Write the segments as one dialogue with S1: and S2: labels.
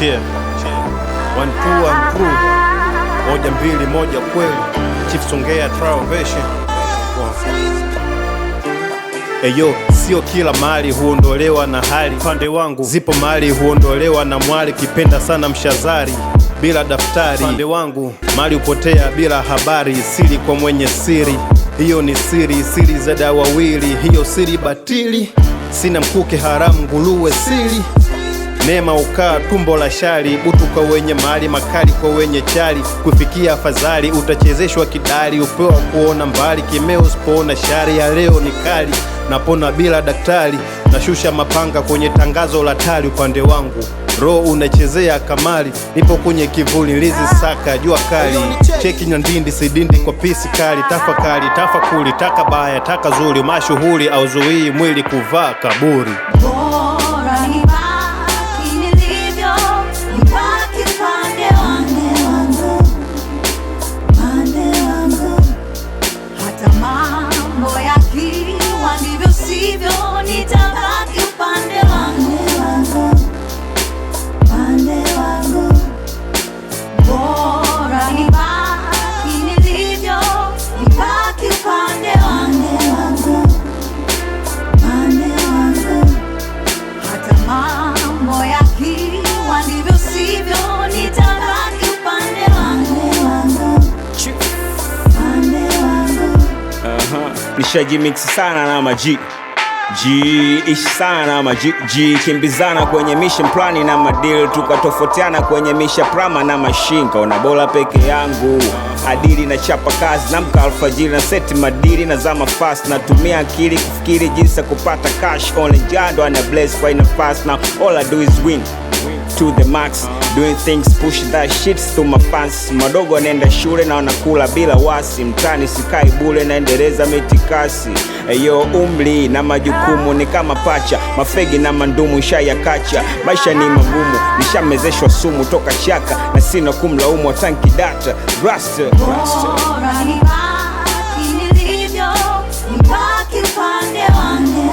S1: Cheer. 1 2 1 crew. Moja mbili moja kweli. Chief Songea Travelation. Eyo, sio kila mali huondolewa na hali. Pande wangu zipo mali huondolewa na mwali. Kipenda sana mshazari bila daftari. Pande wangu mali upotea bila habari. Siri kwa mwenye siri, hiyo ni siri. Siri za dawawili, hiyo siri batili. Sina mkuke haramu nguluwe siri. Neema ukaa tumbo la shari. Butu kwa wenye mali, makali kwa wenye chali. Kufikia afadhali, utachezeshwa kidari. Upewa kuona mbali, kimeo usipoona shari. Ya leo ni kali, napona bila daktari. Nashusha mapanga kwenye tangazo la tali. Upande wangu roho unachezea kamali. Nipo kwenye kivuli, lizi saka jua kali. Cheki nyandindi sidindi kwa pisi kali. Tafakari, tafakuli, taka baya, taka zuri. Mashuhuri au zuii mwili kuvaa kaburi.
S2: Bora nibaki nilivyo, nibaki upande wangu, hata mambo yakiwa ndivyo sivyo, nitabaki upande wangu. Bora nibaki nilivyo, nibaki upande wangu, hata mambo yakiwa ndivyo sivyo, nitabaki upande wangu.
S3: Nishajimix sana na maji ishi sana na maji kimbizana kwenye mission plani na madeal. Tukatofautiana kwenye misha prama na mashinka. Una bola peke yangu adili na chapa kazi. Namka alfajiri na seti madiri na zama fast. Natumia akili kufikiri jinsi kupata cash. Only jado ana bless kwa ina fast. Now all I do is win to the max, doing things, push that shit to my fans. Madogo anaenda shule na wanakula bila wasi. Mtani sikai bule naendeleza mitikasi. Eyo umli na majukumu ni kama pacha. Mafegi na mandumu shaya kacha. Maisha ni magumu, nishamezeshwa sumu toka chaka. Na sina kumlaumu tanki data Rasta.
S2: Bora nibaki nilivyo, nibaki upande wangu,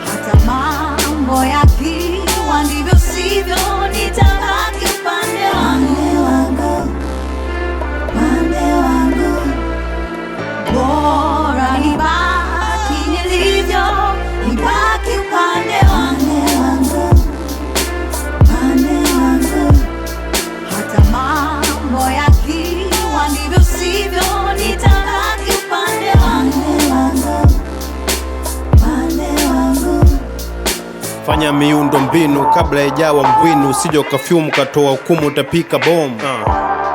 S2: hata mambo yakiwa ndivyo sivyo, nitabaki upande wangu. Bora nibaki nilivyo, nibaki upande wangu, hata mambo yakiwa ndivyo sivyo, nitabaki upande wangu.
S1: Fanya miundo mbinu kabla ijawa mbwinu. Usije ukafyumu katoa hukumu, utapika bomu.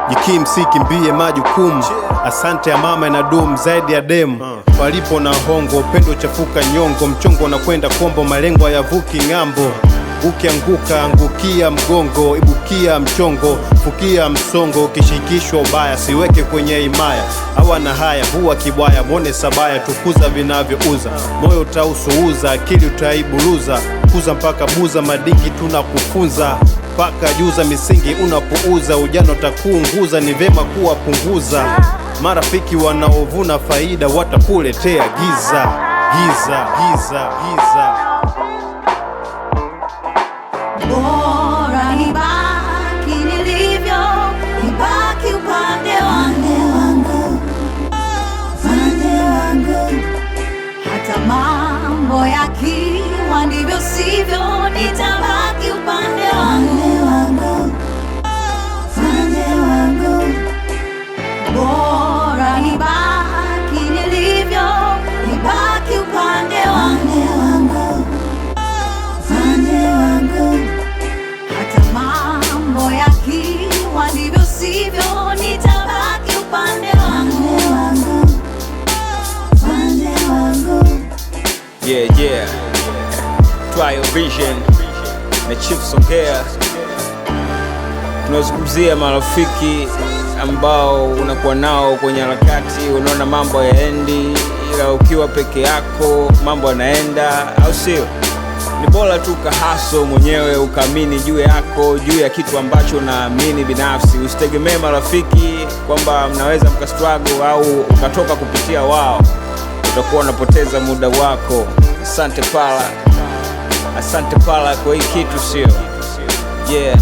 S1: Jikim sikimbie majukumu. Asante ya mama inadumu zaidi ya demu. Palipo na hongo upendo chafuka nyongo. Mchongo na kwenda kombo, malengo yavuki ng'ambo. Ukianguka angukia mgongo, ibukia mchongo, fukia msongo. Ukishikishwa ubaya siweke kwenye imaya. Hawana haya huwa kibwaya, mwone sabaya. Tukuza vinavyouza, moyo utausuuza, akili utaiburuza. Kuza mpaka buza, madingi tunakufunza paka juza. Misingi unapuuza, ujano takuunguza. Ni vema kuwapunguza marafiki wanaovuna faida, watakuletea giza.
S2: Bora nibaki nilivyo, nibaki upande wangu, hata mambo yakiwa ndivyo sivyo, nitabaki upande wangu. Bora nibaki nilivyo, nibaki upande wangu, hata mambo yakiwa ndivyo sivyo, nitabaki upande wangu.
S3: Yeah Trial Vision na Chief Songea. Tunazungumzia marafiki ambao unakuwa nao kwenye harakati, unaona mambo yaendi, ila ukiwa peke yako mambo yanaenda, au sio? Ni bora tu kahaso mwenyewe, ukaamini juu yako, juu ya kitu ambacho naamini binafsi. Usitegemee marafiki kwamba mnaweza mkastruggle au ukatoka kupitia wao. Utakuwa unapoteza muda wako. Asante pala. Asante pala kwa hii kitu sio. Yeah.